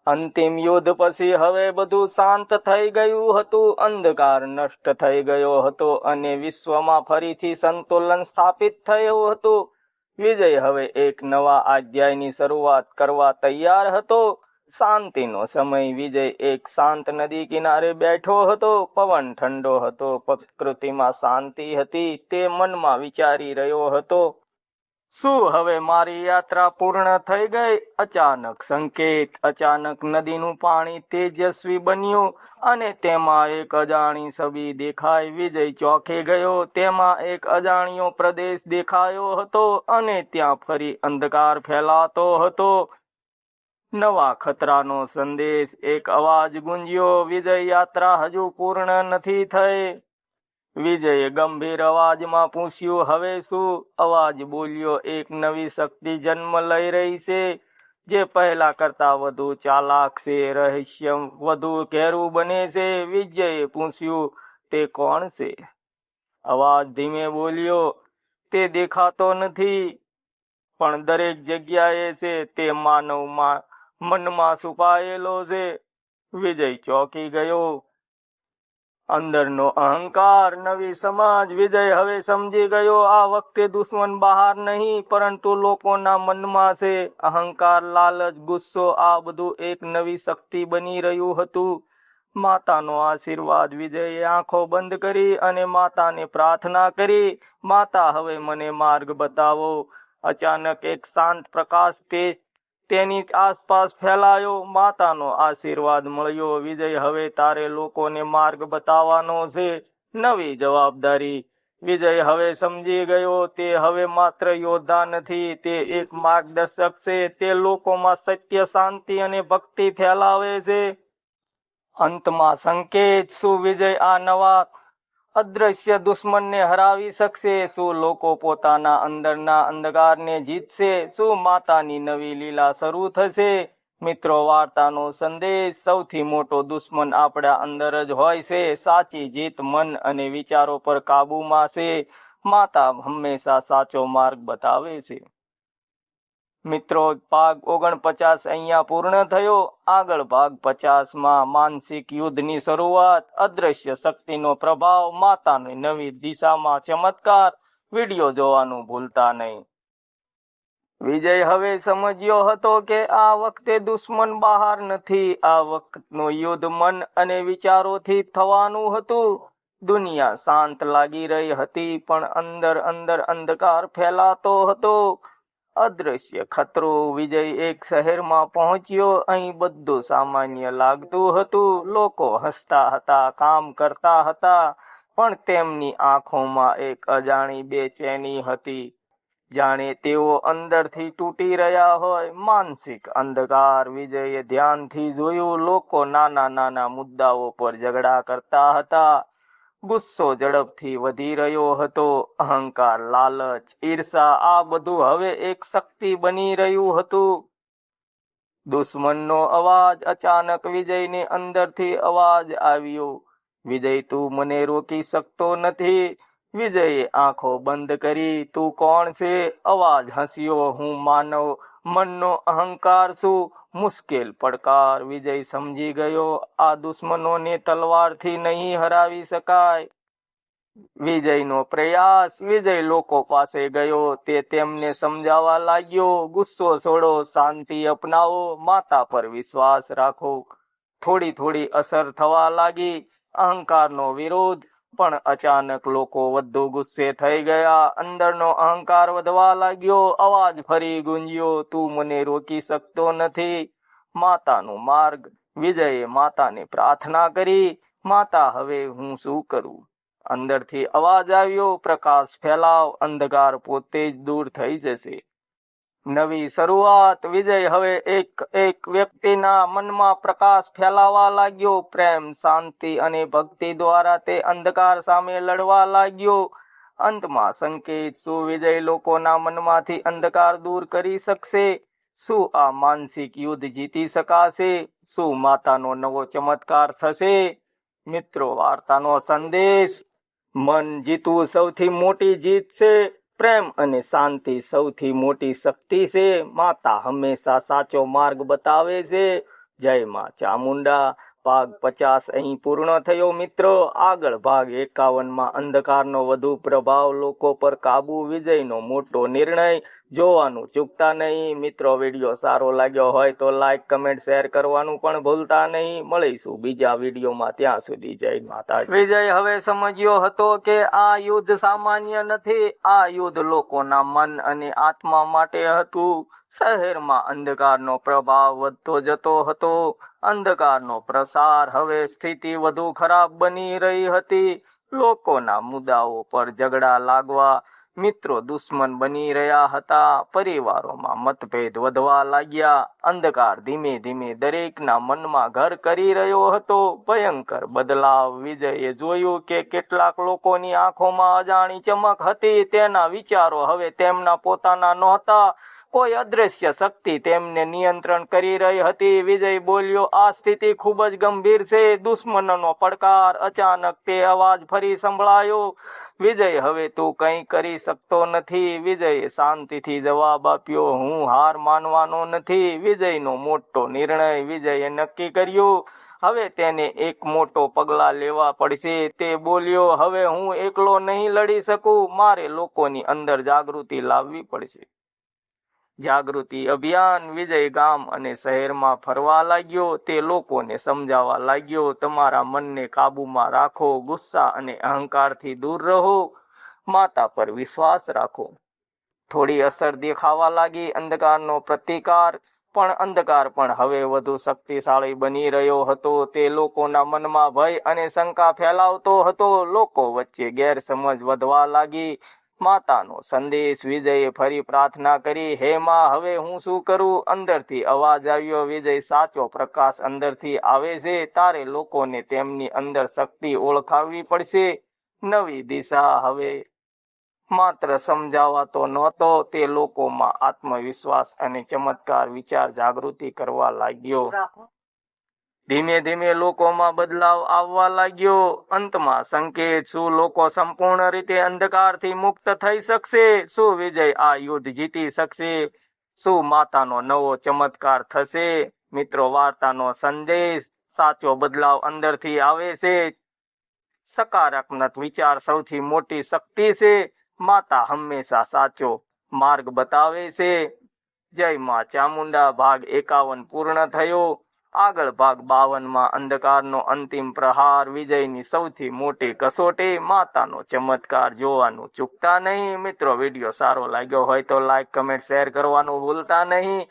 અંતિમ યુદ્ધ પછી હવે બધું શાંત થઈ ગયું હતું, અંધકાર નષ્ટ થઈ ગયો હતો અને વિશ્વમાં ફરીથી સંતુલન સ્થાપિત થયું હતું. વિજય હવે એક નવા અધ્યાયની શરૂઆત કરવા તૈયાર હતો. શાંતિનો સમય. વિજય એક શાંત નદી કિનારે બેઠો હતો. પવન ઠંડો હતો, પ્રકૃતિમાં શાંતિ હતી. તે મનમાં વિચારી રહ્યો હતો, શું હવે મારી યાત્રા પૂર્ણ થઈ ગઈ? અચાનક સંકેત. અચાનક નદીનું પાણી તેજસ્વી બન્યું અને તેમાં એક અજાણી છબી દેખાઈ. વિજય ચોંકી ગયો. તેમાં એક અજાણ્યો પ્રદેશ દેખાયો હતો અને ત્યાં ફરી અંધકાર ફેલાતો હતો. નવા ખતરાનો સંદેશ. એક અવાજ ગુંજ્યો, વિજય, યાત્રા હજુ પૂર્ણ નથી થઈ. વિજયે ગંભીર અવાજમાં પૂછ્યું, હવે શું? અવાજ બોલ્યો, એક નવી શક્તિ જન્મ લઈ રહી છે, જે પહેલા કરતા વધુ ચાલાક છે. રહસ્ય વધુ ઘેરું બને છે. વિજયે પૂછ્યું, તે કોણ છે? અવાજ ધીમે બોલ્યો, તે દેખાતો નથી, પણ દરેક જગ્યાએ છે. તે માનવમાં મનમાં છુપાયેલો છે. વિજય ચોંકી ગયો. અંદરનો અહંકાર. નવી સમાજ. વિજય હવે સમજી ગયો, આ વખતે દુશ્મન બહાર નહીં, પરંતુ લોકોના મનમાં છે. અહંકાર, લાલચ, ગુસ્સો, આ બધું એક નવી શક્તિ બની રહ્યું હતું. માતાનો આશીર્વાદ. વિજયે આંખો બંધ કરી અને માતાને પ્રાર્થના કરી, માતા, હવે મને માર્ગ બતાવો. અચાનક એક શાંત પ્રકાશ તેની આસપાસ ફેલાયો. માતાનો આશીર્વાદ મળ્યો. વિજય, હવે તારે લોકોને માર્ગ બતાવવાનો છે. નવી જવાબદારી. વિજય હવે સમજી ગયો, તે હવે માત્ર યોદ્ધા નથી, તે એક માર્ગદર્શક છે. તે લોકોમાં સત્ય, શાંતિ અને ભક્તિ ફેલાવે છે. અંતમાં સંકેત. શું વિજય આ નવા અદ્રશ્ય દુશ્મનને હરાવી શકશે? શું લોકો પોતાના અંદરના અંધકારને જીતશે? શું માતાની નવી લીલા શરૂ થશે? મિત્રો, વાર્તાનો સંદેશ. સૌથી મોટો દુશ્મન આપણા અંદર જ હોય છે. સાચી જીત મન અને વિચારો પર કાબૂમાં છે. માતા હંમેશા સાચો માર્ગ બતાવે છે. મિત્રો, ભાગ 49 અહીંયા પૂર્ણ થયો. આગળ ભાગ 50માં માનસિક યુદ્ધની શરૂઆત, અદ્રશ્ય શક્તિનો પ્રભાવ, માતાની નવી દિશામાં ચમત્કાર. વિડીયો જોવાનું ભૂલતા નહીં. વિજય હવે સમજ્યો હતો કે આ વખતે દુશ્મન બહાર નથી, આ વખતનું યુદ્ધ મન અને વિચારોથી થવાનું હતું. દુનિયા શાંત લાગી રહી હતી, પણ અંદર અંધકાર ફેલાતો હતો. અદ્રશ્ય ખતરો. વિજય એક શહેરમાં પહોંચ્યો. અહીં બધું સામાન્ય લાગતું હતું. લોકો હસતા હતા, કામ કરતા હતા, પણ તેમની આંખોમાં એક અજાણી બેચેની હતી, જાણે તેઓ અંદરથી તૂટી રહ્યા હોય. માનસિક અંધકાર. વિજયે ધ્યાનથી જોયું, લોકો નાના નાના મુદ્દાઓ પર ઝઘડા કરતા હતા. ગુસ્સો ઝડપથી વધી રહ્યો હતો. અહંકાર, લાલચ, ઈર્ષા, આ બધું હવે એક શક્તિ બની રહ્યું હતું. દુશ્મનનો અવાજ. અચાનક વિજયની અંદરથી અવાજ આવ્યો, વિજય, તું મને રોકી શકતો નથી. વિજયે આંખો બંધ કરી. તું કોણ છે? અવાજ હસ્યો, હું માનવ મનનો અહંકાર છું. મુશ્કેલ પડકાર. વિજય સમજી ગયો, આ દુશ્મનોને તલવારથી નહીં હરાવી શકાય. વિજયનો પ્રયાસ. વિજય લોકો પાસે ગયો. તે તેમને સમજાવવા લાગ્યો, ગુસ્સો છોડો, શાંતિ અપનાવો, માતા પર વિશ્વાસ રાખો. થોડી અસર થવા લાગી. અહંકારનો વિરોધ. પણ અચાનક લોકો વધુ ગુસ્સે થઈ ગયા. અંદરનો અહંકાર વધવા લાગ્યો. અવાજ ફરી ગુંજ્યો, તું મને રોકી શકતો નથી. માતાનો માર્ગ. વિજયે માતાને પ્રાર્થના કરી, માતા, હવે હું શું કરું? અંદરથી અવાજ આવ્યો, પ્રકાશ ફેલાવ, અંધકાર પોતે જ દૂર થઈ જશે. નવી શરૂઆત. વિજય હવે એક વ્યક્તિના મનમાં પ્રકાશ ફેલાવા લાગ્યો. પ્રેમ, શાંતિ અને ભક્તિ દ્વારા તે અંધકાર સામે લડવા લાગ્યો. અંતમાં સંકેત. શું વિજય લોકોના મનમાંથી અંધકાર દૂર કરી શકશે? શું આ માનસિક યુદ્ધ જીતી શકાશે? શું માતાનો નવો ચમત્કાર થશે? મિત્રો, વાર્તાનો સંદેશ. મન જીતવું સૌથી મોટી જીત છે. પ્રેમ અને શાંતિ સૌથી મોટી શક્તિ છે. માતા હંમેશા સાચો માર્ગ બતાવે છે. જય માં ચામુંડા. ભાગ 50 અહીં પૂર્ણ થયો મિત્રો. આગળ ભાગ 51માં અંધકારનો વધુ પ્રભાવ લોકો પર કાબુ, વિજયનો મોટો નિર્ણય જોવાનું ચૂકતા નહીં મિત્રો. વિડીયો સારો લાગ્યો હોય તો લાઈક, કમેન્ટ, શેર કરવાનું પણ ભૂલતા નહીં. મળીશું બીજા વિડીયોમાં, ત્યાં સુધી જય માતા. વિજય હવે સમજ્યો હતો કે આ યુદ્ધ સામાન્ય નથી, આ યુદ્ધ લોકોના મન અને આત્મા માટે હતું. શહેરમાં અંધકારનો પ્રભાવ વધતો જતો હતો. અંધકારનો પ્રસાર હવે સ્થિતિ વધુ ખરાબ બની રહી હતી. લોકોના મુદ્દાઓ પર ઝઘડા લાગવા, મિત્રો દુશ્મન બની રહ્યા હતા. પરિવારોમાં મતભેદ વધવા લાગ્યા. અંધકાર ધીમે ધીમે દરેકના મનમાં ઘર કરી રહ્યો હતો. ભયંકર બદલાવ. વિજયે જોયું કે કેટલાક લોકોની આંખોમાં અજાણી ચમક હતી. તેના વિચારો હવે તેમના પોતાના નહોતા. કોઈ અદ્રશ્ય શક્તિ તેમને નિયંત્રણ કરી રહી હતી. વિજય બોલ્યો, આ સ્થિતિ ખૂબ જ ગંભીર છે. દુશ્મનનો પડકાર. અચાનક તે અવાજ ફરી સંભળાયો, વિજય હવે તું કંઈ કરી શકતો નથી. વિજયે શાંતિથી જવાબ આપ્યો, હું હાર માનવાનો નથી. વિજયનો મોટો નિર્ણય. વિજયે નક્કી કર્યું હવે તેને એક મોટો પગલાં લેવા પડશે. તે બોલ્યો, હવે હું એકલો નહીં લડી શકું, મારે લોકોની અંદર જાગૃતિ લાવવી પડશે. જાગૃતિ અભિયાન. વિજય ગામ અને શહેરમાં ફરવા લાગ્યો. તે લોકોને સમજાવવા લાગ્યો, તમારા મનને કાબૂમાં રાખો, ગુસ્સા અને અહંકારથી દૂર રહો, માતા પર વિશ્વાસ રાખો. થોડી અસર દેખાવા લાગી. અંધકારનો પ્રતિકાર. પણ અંધકાર પણ હવે વધુ શક્તિશાળી બની રહ્યો હતો. તે લોકોના મનમાં ભય અને શંકા ફેલાવતો હતો. લોકો વચ્ચે ગેરસમજ વધવા લાગી. માતાનો સંદેશ. વિજયે ફરી પ્રાર્થના કરી, હે માં, હવે હું શું કરું? અંદરથી અવાજ આવ્યો, વિજય, સાચો પ્રકાશ અંદરથી આવે છે. તારે લોકોને તેમની અંદર શક્તિ ઓળખાવવી પડશે. નવી દિશા. હવે માત્ર સમજાવાતો નહોતો, તે લોકોમાં આત્મવિશ્વાસ અને ચમત્કાર વિચાર જાગૃતિ કરવા લાગ્યો. ધીમે ધીમે લોકોમાં બદલાવ આવવા લાગ્યો. અંતમાં સંકેત. શું લોકો સંપૂર્ણ રીતે અંધકારથી મુક્ત થઈ શકશે? શું વિજય આ યુદ્ધ જીતી શકશે? શું માતાનો નવો ચમત્કાર થશે? મિત્રો, વાર્તાનો સંદેશ. સાચો બદલાવ અંદરથી આવે છે. સકારાત્મક વિચાર સૌથી મોટી શક્તિ છે. માતા હંમેશા સાચો માર્ગ બતાવે છે. જય માં ચામુંડા. ભાગ 51 પૂર્ણ થયો. આગળ ભાગ 52માં અંધકારનો અંતિમ પ્રહાર. વિજયની સૌથી મોટી કસોટી. માતાનો ચમત્કાર જોવાનું ચૂકતા નહીં. મિત્રો, વિડીયો સારો લાગ્યો હોય તો લાઈક, કમેન્ટ, શેર કરવાનું ભૂલતા નહીં.